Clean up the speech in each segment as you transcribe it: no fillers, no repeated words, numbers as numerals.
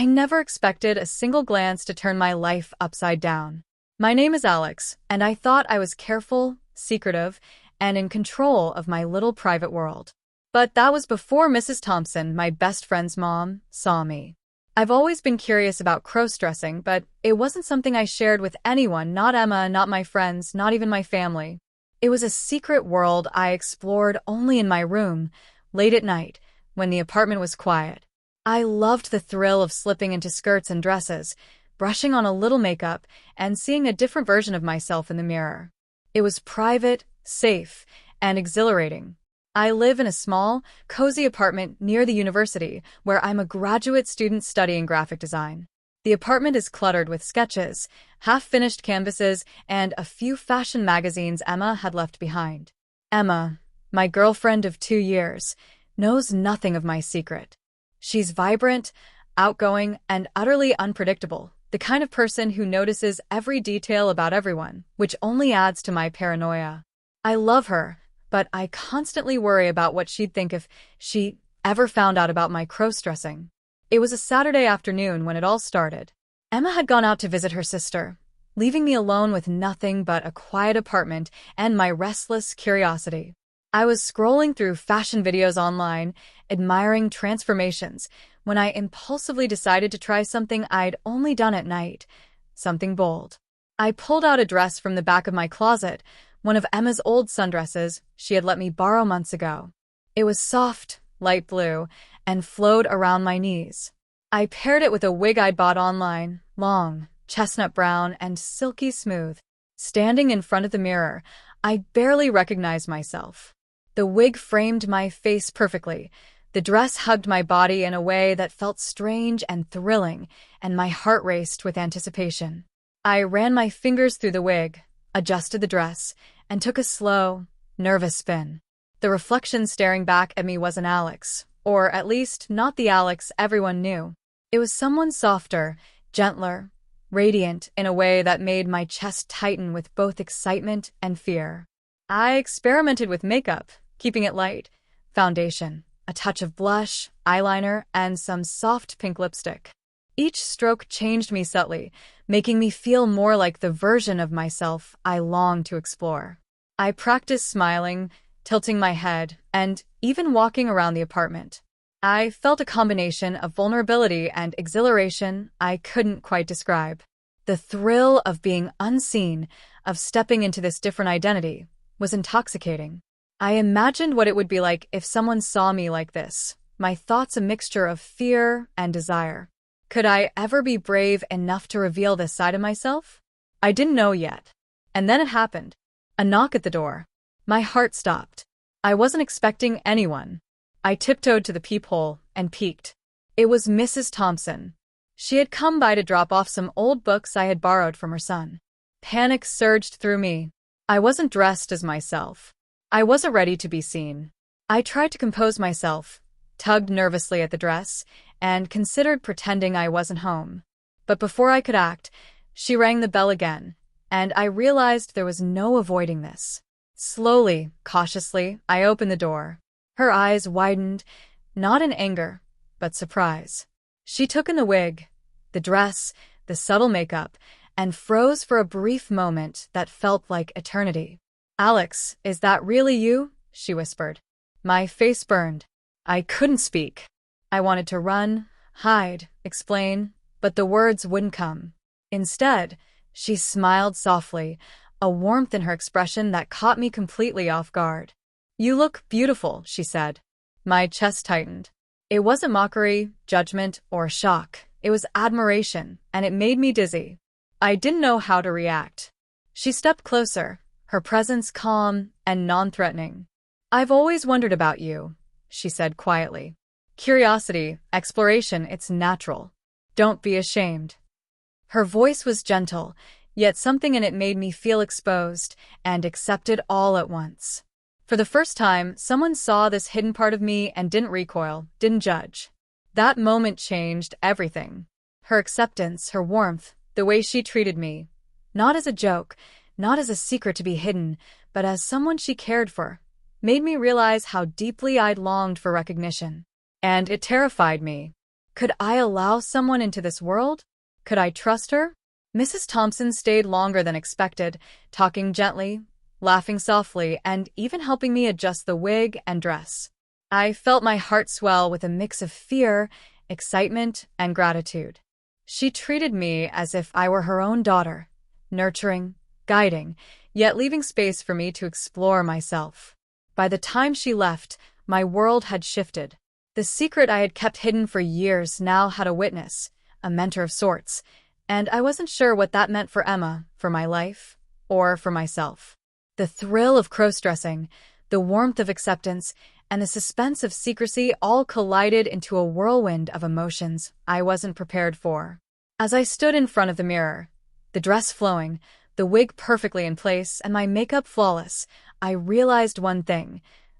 I never expected a single glance to turn my life upside down. My name is Alex, and I thought I was careful, secretive, and in control of my little private world. But that was before Mrs. Thompson, my best friend's mom, saw me. I've always been curious about crossdressing, but it wasn't something I shared with anyone, not Emma, not my friends, not even my family. It was a secret world I explored only in my room, late at night, when the apartment was quiet. I loved the thrill of slipping into skirts and dresses, brushing on a little makeup, and seeing a different version of myself in the mirror. It was private, safe, and exhilarating. I live in a small, cozy apartment near the university, where I'm a graduate student studying graphic design. The apartment is cluttered with sketches, half-finished canvases, and a few fashion magazines Emma had left behind. Emma, my girlfriend of 2 years, knows nothing of my secret. She's vibrant, outgoing, and utterly unpredictable, the kind of person who notices every detail about everyone, which only adds to my paranoia. I love her, but I constantly worry about what she'd think if she ever found out about my crossdressing. It was a Saturday afternoon when it all started. Emma had gone out to visit her sister, leaving me alone with nothing but a quiet apartment and my restless curiosity. I was scrolling through fashion videos online, admiring transformations, when I impulsively decided to try something I'd only done at night, something bold. I pulled out a dress from the back of my closet, one of Emma's old sundresses she had let me borrow months ago. It was soft, light blue, and flowed around my knees. I paired it with a wig I'd bought online, long, chestnut brown, and silky smooth. Standing in front of the mirror, I barely recognized myself. The wig framed my face perfectly. The dress hugged my body in a way that felt strange and thrilling, and my heart raced with anticipation. I ran my fingers through the wig, adjusted the dress, and took a slow, nervous spin. The reflection staring back at me wasn't Alex, or at least not the Alex everyone knew. It was someone softer, gentler, radiant in a way that made my chest tighten with both excitement and fear. I experimented with makeup, keeping it light, foundation, a touch of blush, eyeliner, and some soft pink lipstick. Each stroke changed me subtly, making me feel more like the version of myself I longed to explore. I practiced smiling, tilting my head, and even walking around the apartment. I felt a combination of vulnerability and exhilaration I couldn't quite describe. The thrill of being unseen, of stepping into this different identity, was intoxicating. I imagined what it would be like if someone saw me like this, my thoughts a mixture of fear and desire. Could I ever be brave enough to reveal this side of myself? I didn't know yet. And then it happened. A knock at the door. My heart stopped. I wasn't expecting anyone. I tiptoed to the peephole and peeked. It was Mrs. Thompson. She had come by to drop off some old books I had borrowed from her son. Panic surged through me. I wasn't dressed as myself. I wasn't ready to be seen. I tried to compose myself, tugged nervously at the dress, and considered pretending I wasn't home. But before I could act, she rang the bell again, and I realized there was no avoiding this. Slowly, cautiously, I opened the door. Her eyes widened, not in anger, but surprise. She took in the wig, the dress, the subtle makeup, and froze for a brief moment that felt like eternity. "Alex, is that really you?" she whispered. My face burned. I couldn't speak. I wanted to run, hide, explain, but the words wouldn't come. Instead, she smiled softly, a warmth in her expression that caught me completely off guard. "You look beautiful," she said. My chest tightened. It wasn't mockery, judgment, or shock. It was admiration, and it made me dizzy. I didn't know how to react. She stepped closer, her presence calm and non-threatening. "I've always wondered about you," she said quietly. "Curiosity, exploration, it's natural. Don't be ashamed." Her voice was gentle, yet something in it made me feel exposed and accepted all at once. For the first time, someone saw this hidden part of me and didn't recoil, didn't judge. That moment changed everything. Her acceptance, her warmth, the way she treated me. Not as a joke, not as a secret to be hidden, but as someone she cared for, made me realize how deeply I'd longed for recognition. And it terrified me. Could I allow someone into this world? Could I trust her? Mrs. Thompson stayed longer than expected, talking gently, laughing softly, and even helping me adjust the wig and dress. I felt my heart swell with a mix of fear, excitement, and gratitude. She treated me as if I were her own daughter, nurturing, guiding, yet leaving space for me to explore myself. By the time she left, my world had shifted. The secret I had kept hidden for years now had a witness, a mentor of sorts, and I wasn't sure what that meant for Emma, for my life, or for myself. The thrill of crossdressing, the warmth of acceptance, and the suspense of secrecy all collided into a whirlwind of emotions I wasn't prepared for. As I stood in front of the mirror, the dress flowing, the wig perfectly in place, and my makeup flawless, I realized one thing: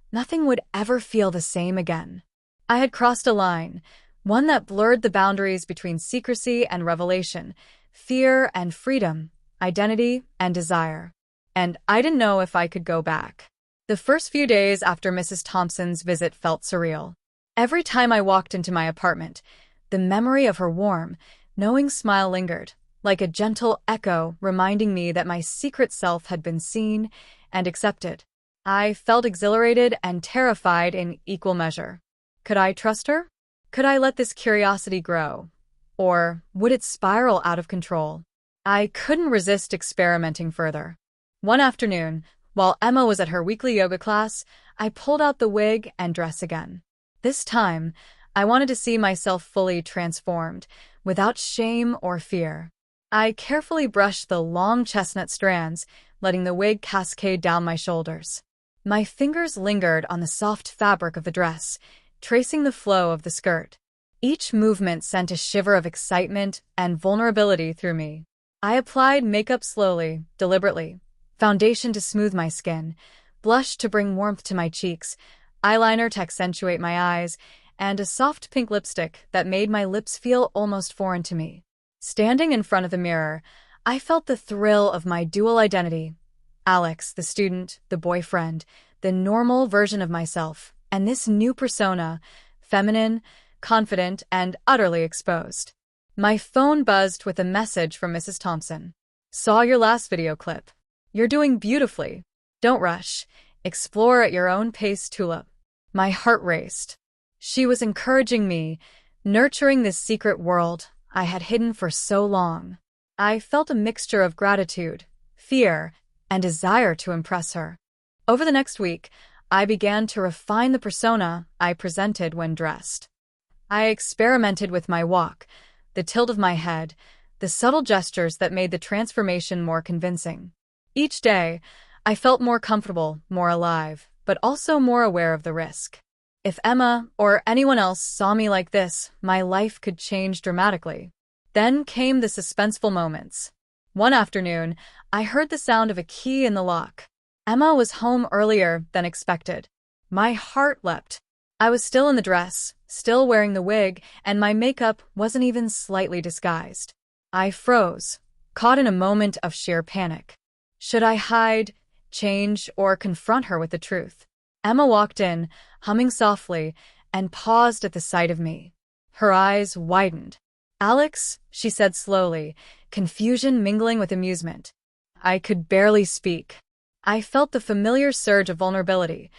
nothing would ever feel the same again. I had crossed a line, one that blurred the boundaries between secrecy and revelation, fear and freedom, identity and desire. And I didn't know if I could go back. The first few days after Mrs. Thompson's visit felt surreal. Every time I walked into my apartment, the memory of her warm, knowing smile lingered, like a gentle echo reminding me that my secret self had been seen and accepted. I felt exhilarated and terrified in equal measure. Could I trust her? Could I let this curiosity grow? Or would it spiral out of control? I couldn't resist experimenting further. One afternoon, while Emma was at her weekly yoga class, I pulled out the wig and dress again. This time, I wanted to see myself fully transformed, without shame or fear. I carefully brushed the long chestnut strands, letting the wig cascade down my shoulders. My fingers lingered on the soft fabric of the dress, tracing the flow of the skirt. Each movement sent a shiver of excitement and vulnerability through me. I applied makeup slowly, deliberately, foundation to smooth my skin, blush to bring warmth to my cheeks, eyeliner to accentuate my eyes, and a soft pink lipstick that made my lips feel almost foreign to me. Standing in front of the mirror, I felt the thrill of my dual identity: Alex, the student, the boyfriend, the normal version of myself, and this new persona, feminine, confident, and utterly exposed. My phone buzzed with a message from Mrs. Thompson. "Saw your last video clip. You're doing beautifully. Don't rush. Explore at your own pace, Tulip." My heart raced. She was encouraging me, nurturing this secret world I had hidden for so long. I felt a mixture of gratitude, fear, and desire to impress her. Over the next week, I began to refine the persona I presented when dressed. I experimented with my walk, the tilt of my head, the subtle gestures that made the transformation more convincing. Each day, I felt more comfortable, more alive, but also more aware of the risk. If Emma or anyone else saw me like this, my life could change dramatically. Then came the suspenseful moments. One afternoon, I heard the sound of a key in the lock. Emma was home earlier than expected. My heart leapt. I was still in the dress, still wearing the wig, and my makeup wasn't even slightly disguised. I froze, caught in a moment of sheer panic. Should I hide, change, or confront her with the truth? Emma walked in, humming softly, and paused at the sight of me. Her eyes widened. "Alex," she said slowly, confusion mingling with amusement. I could barely speak. I felt the familiar surge of vulnerability,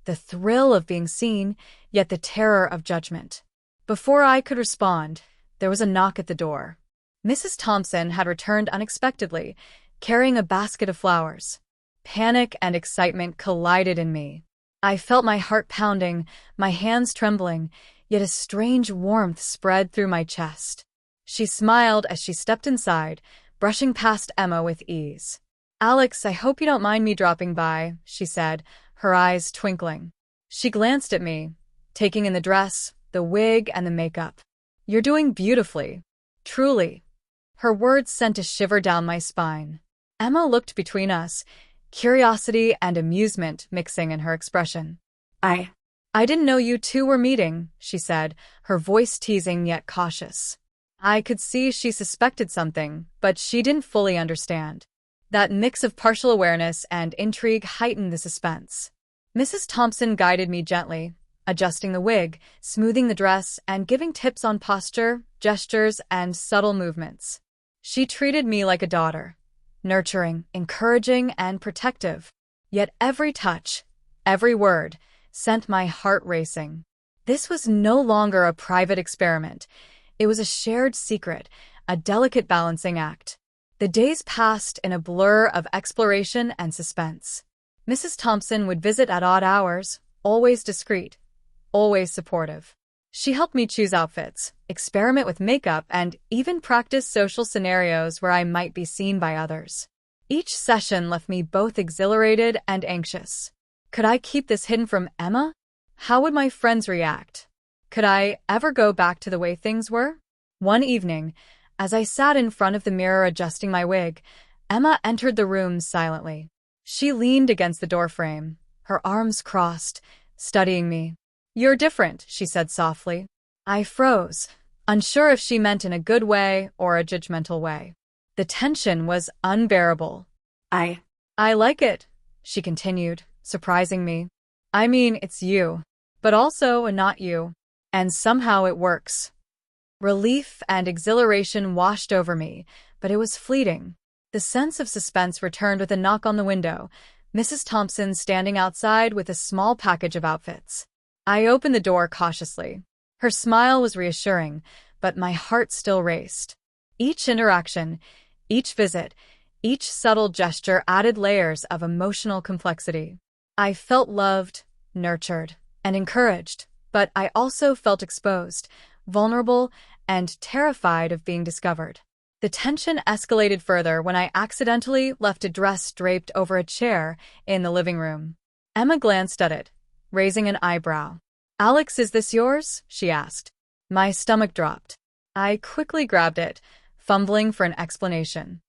the thrill of being seen, yet the terror of judgment. Before I could respond, there was a knock at the door. Mrs. Thompson had returned unexpectedly, carrying a basket of flowers. Panic and excitement collided in me. I felt my heart pounding, my hands trembling, yet a strange warmth spread through my chest. She smiled as she stepped inside, brushing past Emma with ease. "Alex, I hope you don't mind me dropping by," she said, her eyes twinkling. She glanced at me, taking in the dress, the wig, and the makeup. "You're doing beautifully. Truly." Her words sent a shiver down my spine. Emma looked between us, curiosity and amusement mixing in her expression. I didn't know you two were meeting," she said, her voice teasing yet cautious. I could see she suspected something, but she didn't fully understand. That mix of partial awareness and intrigue heightened the suspense. Mrs. Thompson guided me gently, adjusting the wig, smoothing the dress, and giving tips on posture, gestures, and subtle movements. She treated me like a daughter, nurturing, encouraging, and protective. Yet every touch, every word, sent my heart racing. This was no longer a private experiment. It was a shared secret, a delicate balancing act. The days passed in a blur of exploration and suspense. Mrs. Thompson would visit at odd hours, always discreet, always supportive. She helped me choose outfits, experiment with makeup, and even practice social scenarios where I might be seen by others. Each session left me both exhilarated and anxious. Could I keep this hidden from Emma? How would my friends react? Could I ever go back to the way things were? One evening, as I sat in front of the mirror adjusting my wig, Emma entered the room silently. She leaned against the doorframe, her arms crossed, studying me. "You're different," she said softly. I froze, unsure if she meant in a good way or a judgmental way. The tension was unbearable. I like it," she continued, surprising me. "I mean, it's you, but also a not you. And somehow it works." Relief and exhilaration washed over me, but it was fleeting. The sense of suspense returned with a knock on the window, Mrs. Thompson standing outside with a small package of outfits. I opened the door cautiously. Her smile was reassuring, but my heart still raced. Each interaction, each visit, each subtle gesture added layers of emotional complexity. I felt loved, nurtured, and encouraged, but I also felt exposed, vulnerable, and terrified of being discovered. The tension escalated further when I accidentally left a dress draped over a chair in the living room. Emma glanced at it, raising an eyebrow. "Alex, is this yours?" she asked. My stomach dropped. I quickly grabbed it, fumbling for an explanation.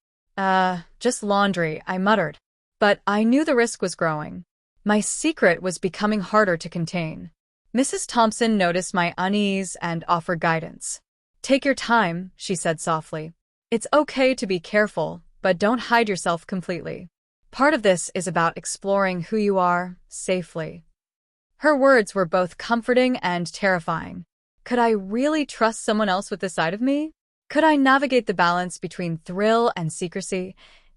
Just laundry," I muttered. But I knew the risk was growing. My secret was becoming harder to contain. Mrs. Thompson noticed my unease and offered guidance. "Take your time," she said softly. "It's okay to be careful, but don't hide yourself completely. Part of this is about exploring who you are, safely." Her words were both comforting and terrifying. Could I really trust someone else with this side of me? Could I navigate the balance between thrill and secrecy,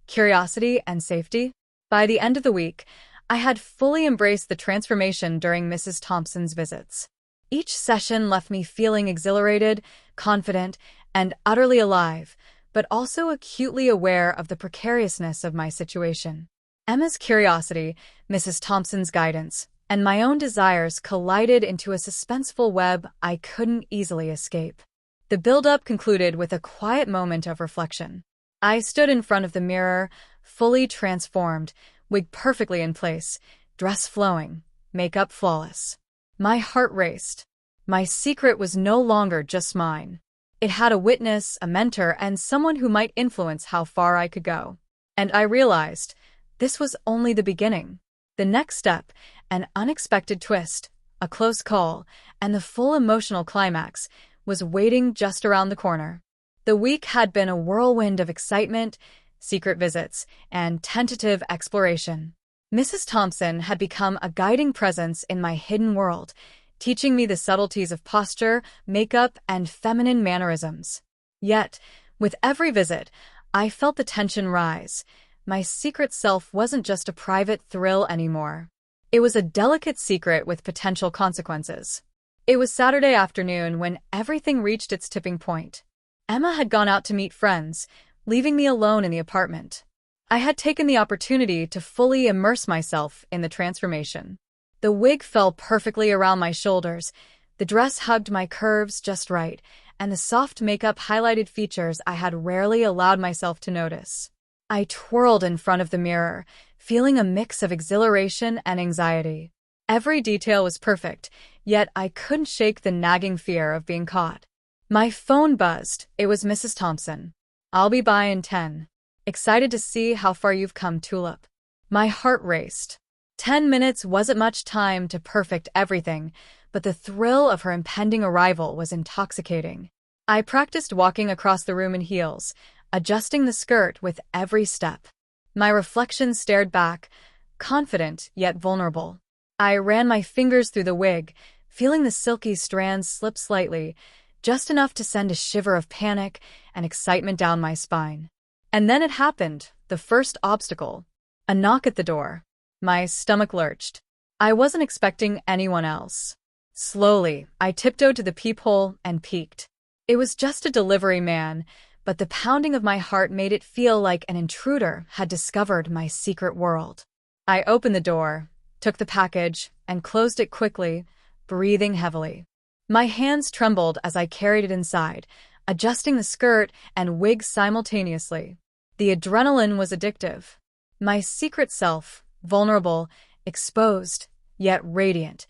curiosity and safety? By the end of the week, I had fully embraced the transformation during Mrs. Thompson's visits. Each session left me feeling exhilarated, confident, and utterly alive, but also acutely aware of the precariousness of my situation. Emma's curiosity, Mrs. Thompson's guidance, and my own desires collided into a suspenseful web I couldn't easily escape. The build-up concluded with a quiet moment of reflection. I stood in front of the mirror, fully transformed, wig perfectly in place, dress flowing, makeup flawless. My heart raced. My secret was no longer just mine. It had a witness, a mentor, and someone who might influence how far I could go. And I realized this was only the beginning. The next step, an unexpected twist, a close call, and the full emotional climax, was waiting just around the corner. The week had been a whirlwind of excitement, secret visits, and tentative exploration. Mrs. Thompson had become a guiding presence in my hidden world, teaching me the subtleties of posture, makeup, and feminine mannerisms. Yet, with every visit, I felt the tension rise. My secret self wasn't just a private thrill anymore. It was a delicate secret with potential consequences. It was Saturday afternoon when everything reached its tipping point. Emma had gone out to meet friends, leaving me alone in the apartment. I had taken the opportunity to fully immerse myself in the transformation. The wig fell perfectly around my shoulders, the dress hugged my curves just right, and the soft makeup highlighted features I had rarely allowed myself to notice. I twirled in front of the mirror, feeling a mix of exhilaration and anxiety. Every detail was perfect, yet I couldn't shake the nagging fear of being caught. My phone buzzed. It was Mrs. Thompson. "I'll be by in 10. Excited to see how far you've come, Tulip." My heart raced. 10 minutes wasn't much time to perfect everything, but the thrill of her impending arrival was intoxicating. I practiced walking across the room in heels, adjusting the skirt with every step. My reflection stared back, confident yet vulnerable. I ran my fingers through the wig, feeling the silky strands slip slightly, just enough to send a shiver of panic and excitement down my spine. And then it happened, the first obstacle. A knock at the door. My stomach lurched. I wasn't expecting anyone else. Slowly, I tiptoed to the peephole and peeked. It was just a delivery man, but the pounding of my heart made it feel like an intruder had discovered my secret world. I opened the door, took the package, and closed it quickly, breathing heavily. My hands trembled as I carried it inside, adjusting the skirt and wig simultaneously. The adrenaline was addictive. My secret self, vulnerable, exposed, yet radiant,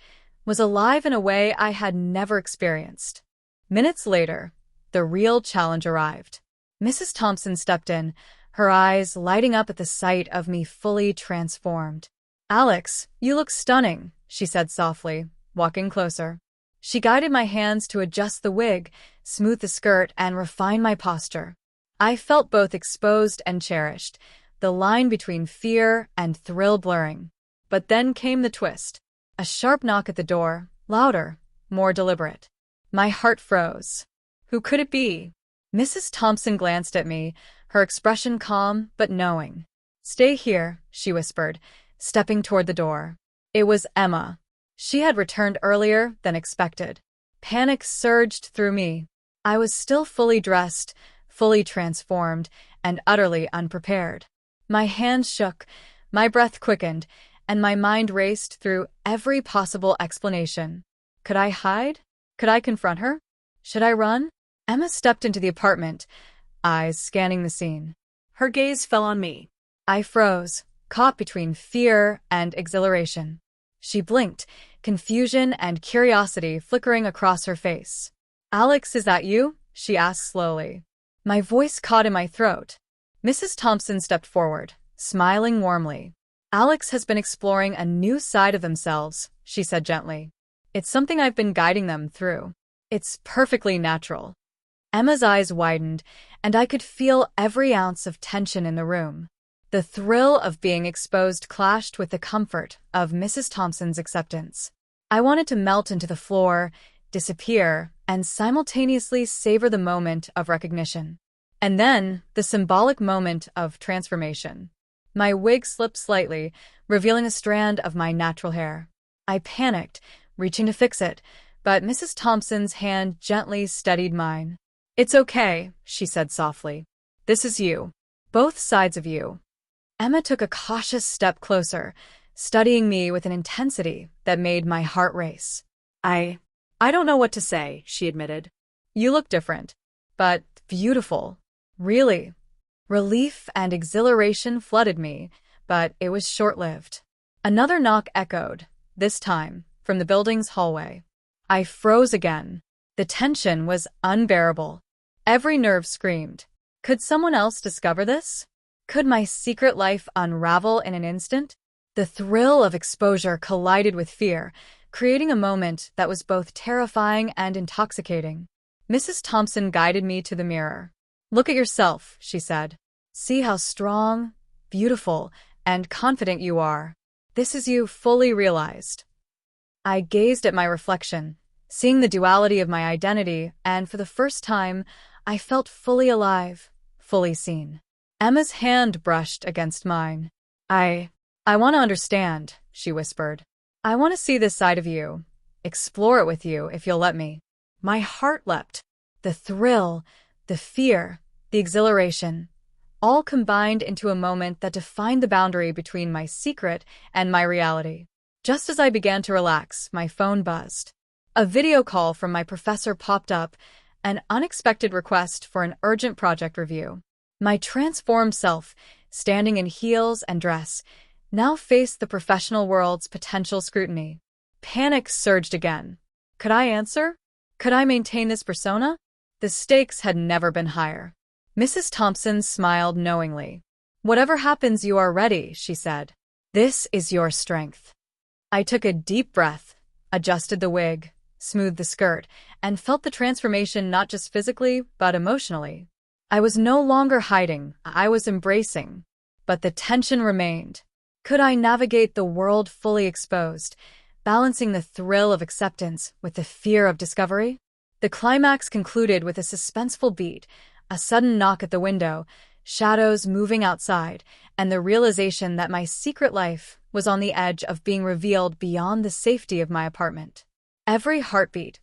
was alive in a way I had never experienced. Minutes later, the real challenge arrived. Mrs. Thompson stepped in, her eyes lighting up at the sight of me fully transformed. "Alex, you look stunning," she said softly, walking closer. She guided my hands to adjust the wig, smooth the skirt, and refine my posture. I felt both exposed and cherished, the line between fear and thrill blurring. But then came the twist. A sharp knock at the door, louder, more deliberate. My heart froze. Who could it be? Mrs. Thompson glanced at me, her expression calm but knowing. "Stay here," she whispered, stepping toward the door. It was Emma. She had returned earlier than expected. Panic surged through me. I was still fully dressed, fully transformed, and utterly unprepared. My hands shook, my breath quickened, and my mind raced through every possible explanation. Could I hide? Could I confront her? Should I run? Emma stepped into the apartment, eyes scanning the scene. Her gaze fell on me. I froze, caught between fear and exhilaration. She blinked, confusion and curiosity flickering across her face. "Alex, is that you?" she asked slowly. My voice caught in my throat. Mrs. Thompson stepped forward, smiling warmly. "Alex has been exploring a new side of themselves," she said gently. "It's something I've been guiding them through. It's perfectly natural." Emma's eyes widened, and I could feel every ounce of tension in the room. The thrill of being exposed clashed with the comfort of Mrs. Thompson's acceptance. I wanted to melt into the floor, disappear, and simultaneously savor the moment of recognition. And then, the symbolic moment of transformation. My wig slipped slightly, revealing a strand of my natural hair. I panicked, reaching to fix it, but Mrs. Thompson's hand gently steadied mine. "It's okay," she said softly. "This is you. Both sides of you." Emma took a cautious step closer, studying me with an intensity that made my heart race. I don't know what to say," she admitted. "You look different, but beautiful. Really." Relief and exhilaration flooded me, but it was short-lived. Another knock echoed, this time from the building's hallway. I froze again. The tension was unbearable. Every nerve screamed. Could someone else discover this? Could my secret life unravel in an instant? The thrill of exposure collided with fear, creating a moment that was both terrifying and intoxicating. Mrs. Thompson guided me to the mirror. "Look at yourself," she said. "See how strong, beautiful, and confident you are. This is you fully realized." I gazed at my reflection, seeing the duality of my identity, and for the first time, I felt fully alive, fully seen. Emma's hand brushed against mine. I want to understand," she whispered. "I want to see this side of you, explore it with you if you'll let me." My heart leapt. The thrill, the fear, the exhilaration, all combined into a moment that defined the boundary between my secret and my reality. Just as I began to relax, my phone buzzed. A video call from my professor popped up, an unexpected request for an urgent project review. My transformed self, standing in heels and dress, now faced the professional world's potential scrutiny. Panic surged again. Could I answer? Could I maintain this persona? The stakes had never been higher. Mrs. Thompson smiled knowingly. "Whatever happens, you are ready," she said. "This is your strength." I took a deep breath, adjusted the wig, smoothed the skirt, and felt the transformation not just physically, but emotionally. I was no longer hiding, I was embracing. But the tension remained. Could I navigate the world fully exposed, balancing the thrill of acceptance with the fear of discovery. The climax concluded with a suspenseful beat, a sudden knock at the window, shadows moving outside, and the realization that my secret life was on the edge of being revealed beyond the safety of my apartment. Every heartbeat,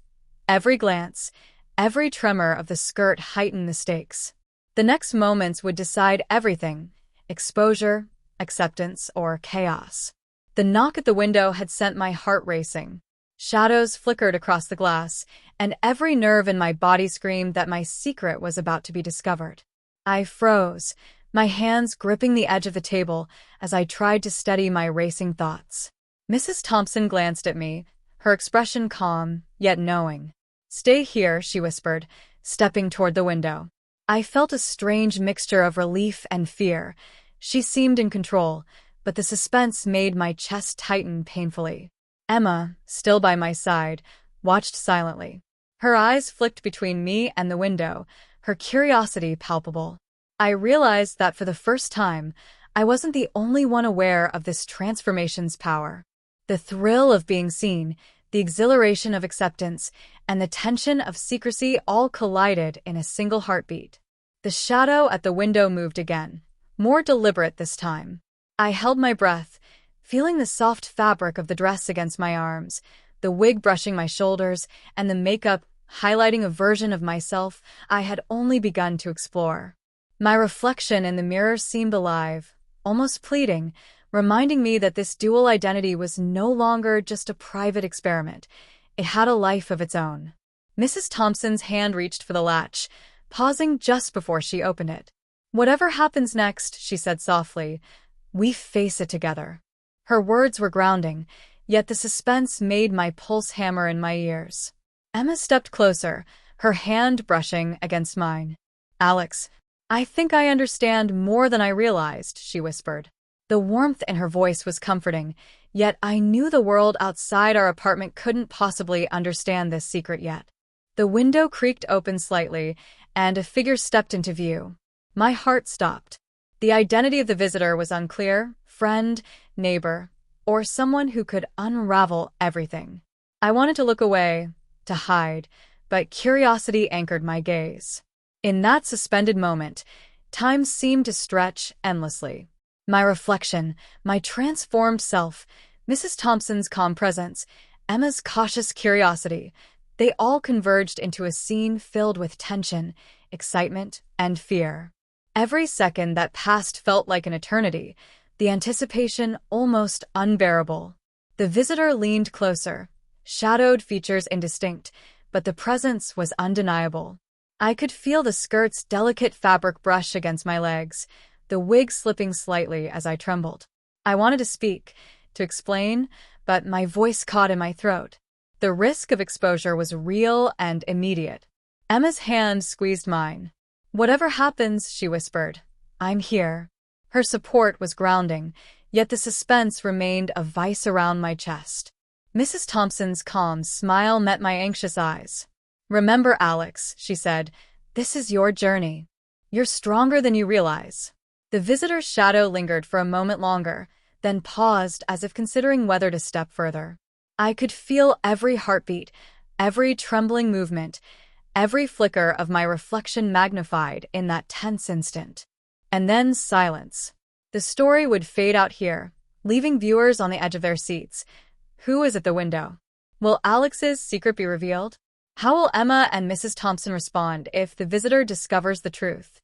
every glance, every tremor of the skirt heightened the stakes. The next moments would decide everything: exposure, acceptance, or chaos. The knock at the window had sent my heart racing. Shadows flickered across the glass, and every nerve in my body screamed that my secret was about to be discovered. I froze, my hands gripping the edge of the table as I tried to steady my racing thoughts. Mrs. Thompson glanced at me, her expression calm, yet knowing. "Stay here," she whispered, stepping toward the window. I felt a strange mixture of relief and fear. She seemed in control, but the suspense made my chest tighten painfully. Emma, still by my side, watched silently. Her eyes flicked between me and the window, her curiosity palpable. I realized that for the first time, I wasn't the only one aware of this transformation's power. The thrill of being seen, the exhilaration of acceptance, and the tension of secrecy all collided in a single heartbeat. The shadow at the window moved again, more deliberate this time. I held my breath, feeling the soft fabric of the dress against my arms, the wig brushing my shoulders, and the makeup highlighting a version of myself I had only begun to explore. My reflection in the mirror seemed alive, almost pleading, reminding me that this dual identity was no longer just a private experiment. It had a life of its own. Mrs. Thompson's hand reached for the latch, pausing just before she opened it. "Whatever happens next," she said softly, "we face it together." Her words were grounding, yet the suspense made my pulse hammer in my ears. Emma stepped closer, her hand brushing against mine. "Alex, I think I understand more than I realized," she whispered. The warmth in her voice was comforting, yet I knew the world outside our apartment couldn't possibly understand this secret yet. The window creaked open slightly, and a figure stepped into view. My heart stopped. The identity of the visitor was unclear: friend, neighbor, or someone who could unravel everything. I wanted to look away, to hide, but curiosity anchored my gaze. In that suspended moment, time seemed to stretch endlessly. My reflection, my transformed self, Mrs. Thompson's calm presence, Emma's cautious curiosity, they all converged into a scene filled with tension, excitement, and fear. Every second that passed felt like an eternity, the anticipation almost unbearable. The visitor leaned closer, shadowed features indistinct, but the presence was undeniable. I could feel the skirt's delicate fabric brush against my legs, the wig slipping slightly as I trembled. I wanted to speak, to explain, but my voice caught in my throat. The risk of exposure was real and immediate. Emma's hand squeezed mine. "Whatever happens," she whispered, "I'm here." Her support was grounding, yet the suspense remained a vice around my chest. Mrs. Thompson's calm smile met my anxious eyes. "Remember, Alex," she said, "this is your journey. You're stronger than you realize." The visitor's shadow lingered for a moment longer, then paused as if considering whether to step further. I could feel every heartbeat, every trembling movement, every flicker of my reflection magnified in that tense instant. And then silence. The story would fade out here, leaving viewers on the edge of their seats. Who is at the window? Will Alex's secret be revealed? How will Emma and Mrs. Thompson respond if the visitor discovers the truth?